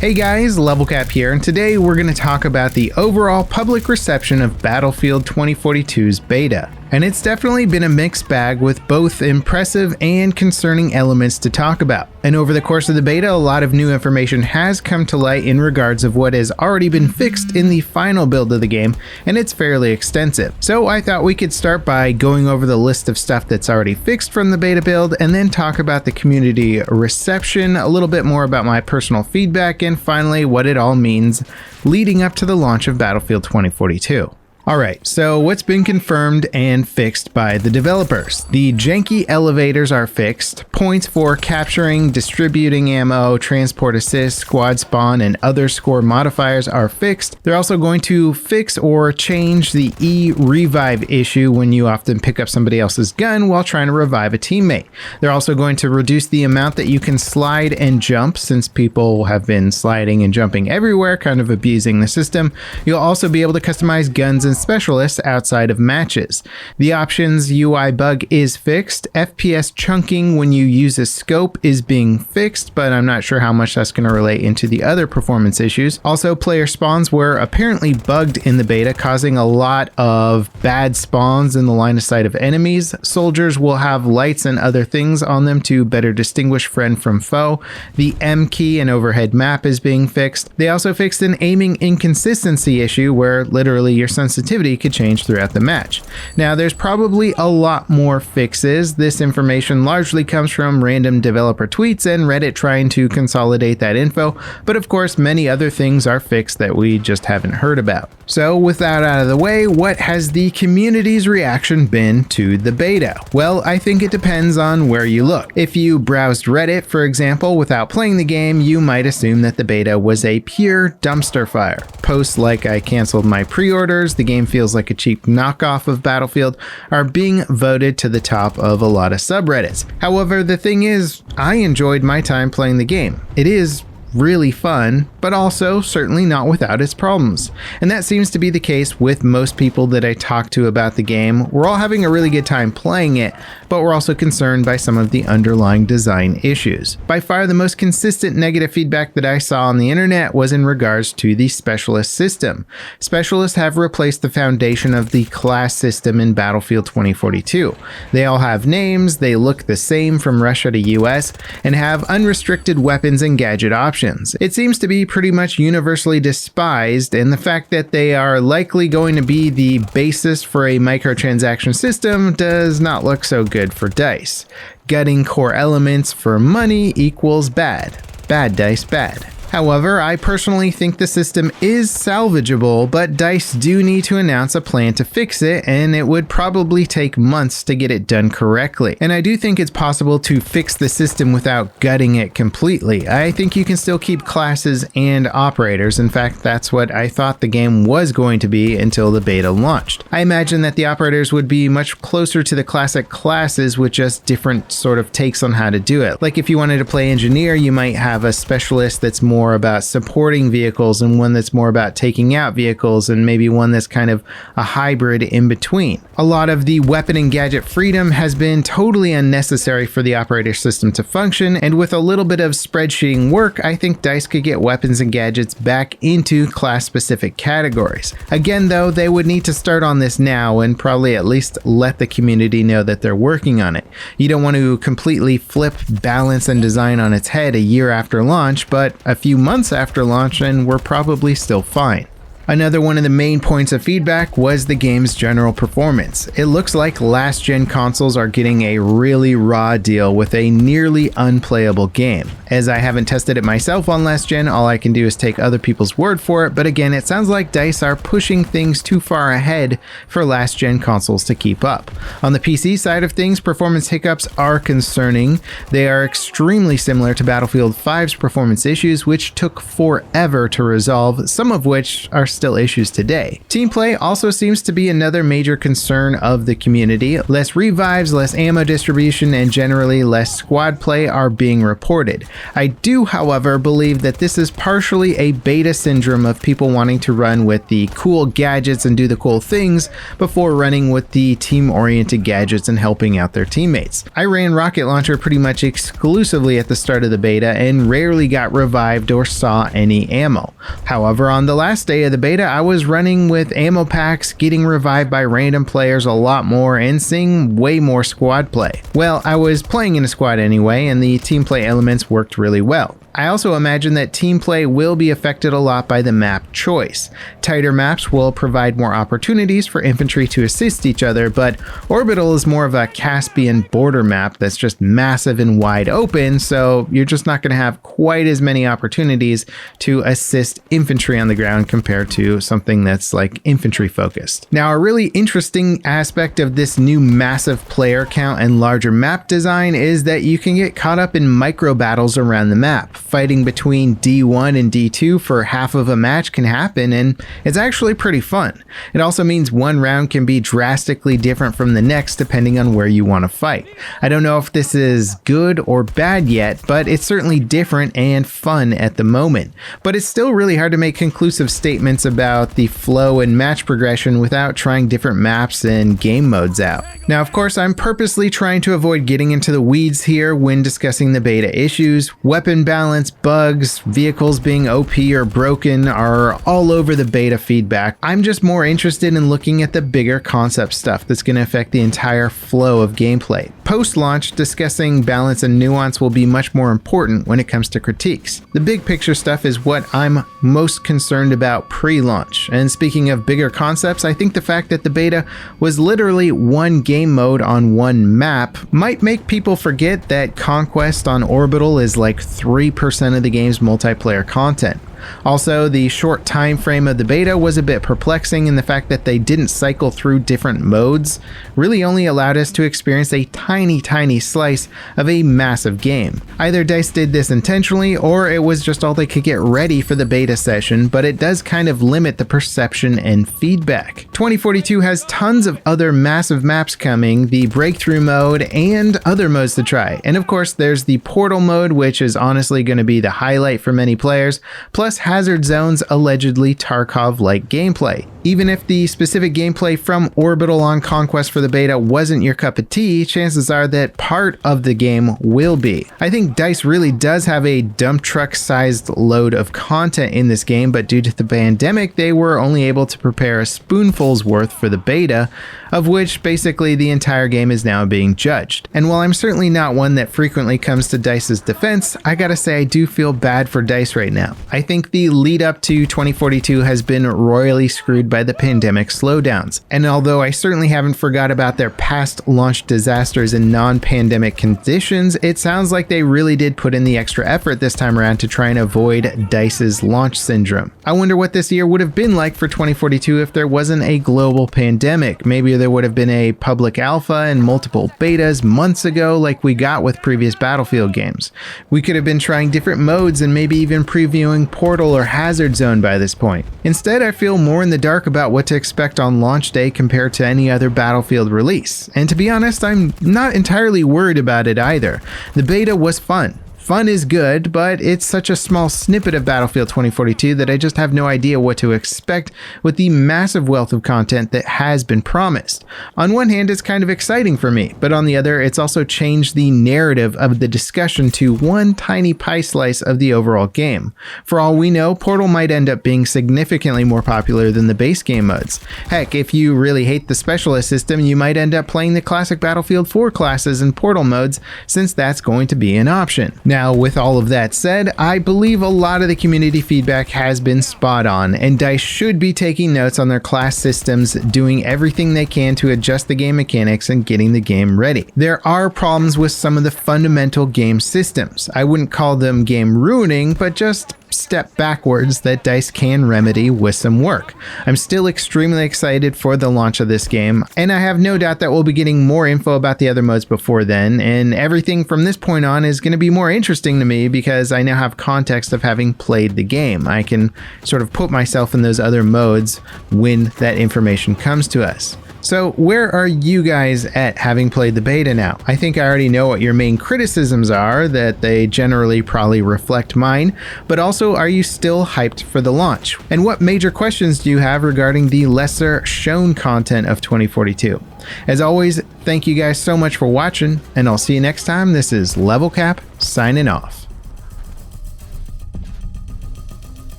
Hey guys, Level Cap here, and today we're going to talk about the overall public reception of Battlefield 2042's beta. And it's definitely been a mixed bag with both impressive and concerning elements to talk about. And over the course of the beta, a lot of new information has come to light in regards of what has already been fixed in the final build of the game, and it's fairly extensive. So I thought we could start by going over the list of stuff that's already fixed from the beta build, and then talk about the community reception, a little bit more about my personal feedback, and finally what it all means leading up to the launch of Battlefield 2042. Alright, so what's been confirmed and fixed by the developers? The janky elevators are fixed, points for capturing, distributing ammo, transport assist, squad spawn, and other score modifiers are fixed. They're also going to fix or change the E-revive issue when you often pick up somebody else's gun while trying to revive a teammate. They're also going to reduce the amount that you can slide and jump, since people have been sliding and jumping everywhere, kind of abusing the system. You'll also be able to customize guns and specialists outside of matches. The options UI bug is fixed. FPS chunking when you use a scope is being fixed, but I'm not sure how much that's going to relate into the other performance issues. Also, player spawns were apparently bugged in the beta, causing a lot of bad spawns in the line of sight of enemies. Soldiers will have lights and other things on them to better distinguish friend from foe. The M key and overhead map is being fixed. They also fixed an aiming inconsistency issue where literally your sensitivity could change throughout the match. Now, there's probably a lot more fixes. This information largely comes from random developer tweets and Reddit trying to consolidate that info, but of course many other things are fixed that we just haven't heard about. So with that out of the way, what has the community's reaction been to the beta? Well, I think it depends on where you look. If you browsed Reddit, for example, without playing the game, you might assume that the beta was a pure dumpster fire. Posts like "I canceled my pre-orders, the game feels like a cheap knockoff of Battlefield" are being voted to the top of a lot of subreddits. However, the thing is, I enjoyed my time playing the game. It is really fun, but also certainly not without its problems. And that seems to be the case with most people that I talk to about the game. We're all having a really good time playing it, but we're also concerned by some of the underlying design issues. By far the most consistent negative feedback that I saw on the internet was in regards to the specialist system. Specialists have replaced the foundation of the class system in Battlefield 2042. They all have names, they look the same from Russia to US, and have unrestricted weapons and gadget options. It seems to be pretty much universally despised, and the fact that they are likely going to be the basis for a microtransaction system does not look so good for DICE. Gutting core elements for money equals bad. Bad DICE, bad. However, I personally think the system is salvageable, but DICE do need to announce a plan to fix it, and it would probably take months to get it done correctly. And I do think it's possible to fix the system without gutting it completely. I think you can still keep classes and operators. In fact, that's what I thought the game was going to be until the beta launched. I imagine that the operators would be much closer to the classic classes with just different sort of takes on how to do it. Like if you wanted to play engineer, you might have a specialist that's more about supporting vehicles and one that's more about taking out vehicles, and maybe one that's kind of a hybrid in between. A lot of the weapon and gadget freedom has been totally unnecessary for the operator system to function, and with a little bit of spreadsheeting work, I think DICE could get weapons and gadgets back into class-specific categories. Again though, they would need to start on this now and probably at least let the community know that they're working on it. You don't want to completely flip balance and design on its head a year after launch, but a few months after launch and we're probably still fine. Another one of the main points of feedback was the game's general performance. It looks like last-gen consoles are getting a really raw deal with a nearly unplayable game. As I haven't tested it myself on last-gen, all I can do is take other people's word for it, but again, it sounds like DICE are pushing things too far ahead for last-gen consoles to keep up. On the PC side of things, performance hiccups are concerning. They are extremely similar to Battlefield 5's performance issues, which took forever to resolve, some of which are still issues today. Team play also seems to be another major concern of the community. Less revives, less ammo distribution, and generally less squad play are being reported. I do, however, believe that this is partially a beta syndrome of people wanting to run with the cool gadgets and do the cool things before running with the team-oriented gadgets and helping out their teammates. I ran Rocket Launcher pretty much exclusively at the start of the beta and rarely got revived or saw any ammo. However, on the last day of the beta, I was running with ammo packs, getting revived by random players a lot more, and seeing way more squad play. Well, I was playing in a squad anyway, and the team play elements worked really well. I also imagine that team play will be affected a lot by the map choice. Tighter maps will provide more opportunities for infantry to assist each other, but Orbital is more of a Caspian border map that's just massive and wide open, so you're just not going to have quite as many opportunities to assist infantry on the ground compared to something that's like infantry focused. Now, a really interesting aspect of this new massive player count and larger map design is that you can get caught up in micro battles around the map. Fighting between D1 and D2 for half of a match can happen, and it's actually pretty fun. It also means one round can be drastically different from the next depending on where you want to fight. I don't know if this is good or bad yet, but it's certainly different and fun at the moment. But it's still really hard to make conclusive statements about the flow and match progression without trying different maps and game modes out. Now, of course, I'm purposely trying to avoid getting into the weeds here when discussing the beta issues. Weapon balance, bugs, vehicles being OP or broken are all over the beta feedback. I'm just more interested in looking at the bigger concept stuff that's going to affect the entire flow of gameplay. Post-launch, discussing balance and nuance will be much more important when it comes to critiques. The big picture stuff is what I'm most concerned about pre-launch. And speaking of bigger concepts, I think the fact that the beta was literally one game mode on one map might make people forget that Conquest on Orbital is like 3% of the game's multiplayer content. Also, the short time frame of the beta was a bit perplexing, and the fact that they didn't cycle through different modes really only allowed us to experience a tiny slice of a massive game. Either DICE did this intentionally, or it was just all they could get ready for the beta session, but it does kind of limit the perception and feedback. 2042 has tons of other massive maps coming, the breakthrough mode, and other modes to try. And of course, there's the portal mode, which is honestly going to be the highlight for many players, plus Hazard Zone's allegedly Tarkov-like gameplay. Even if the specific gameplay from Orbital on Conquest for the beta wasn't your cup of tea, chances are that part of the game will be. I think DICE really does have a dump truck-sized load of content in this game, but due to the pandemic, they were only able to prepare a spoonful's worth for the beta, of which basically the entire game is now being judged. And while I'm certainly not one that frequently comes to DICE's defense, I gotta say I do feel bad for DICE right now. I think the lead up to 2042 has been royally screwed by the pandemic slowdowns. And although I certainly haven't forgot about their past launch disasters in non-pandemic conditions, it sounds like they really did put in the extra effort this time around to try and avoid DICE's launch syndrome. I wonder what this year would have been like for 2042 if there wasn't a global pandemic. Maybe there would have been a public alpha and multiple betas months ago like we got with previous Battlefield games. We could have been trying different modes and maybe even previewing Portal or Hazard Zone by this point. Instead, I feel more in the dark about what to expect on launch day compared to any other Battlefield release. And to be honest, I'm not entirely worried about it either. The beta was fun. Fun is good, but it's such a small snippet of Battlefield 2042 that I just have no idea what to expect with the massive wealth of content that has been promised. On one hand, it's kind of exciting for me, but on the other, it's also changed the narrative of the discussion to one tiny pie slice of the overall game. For all we know, Portal might end up being significantly more popular than the base game modes. Heck, if you really hate the specialist system, you might end up playing the classic Battlefield 4 classes and Portal modes, since that's going to be an option. Now, with all of that said, I believe a lot of the community feedback has been spot on, and DICE should be taking notes on their class systems, doing everything they can to adjust the game mechanics and getting the game ready. There are problems with some of the fundamental game systems. I wouldn't call them game ruining, but just step backwards that DICE can remedy with some work. I'm still extremely excited for the launch of this game, and I have no doubt that we'll be getting more info about the other modes before then, and everything from this point on is going to be more interesting to me because I now have context of having played the game. I can sort of put myself in those other modes when that information comes to us. So where are you guys at having played the beta now? I think I already know what your main criticisms are, that they generally probably reflect mine, but also are you still hyped for the launch? And what major questions do you have regarding the lesser shown content of 2042? As always, thank you guys so much for watching, and I'll see you next time. This is Level Cap signing off.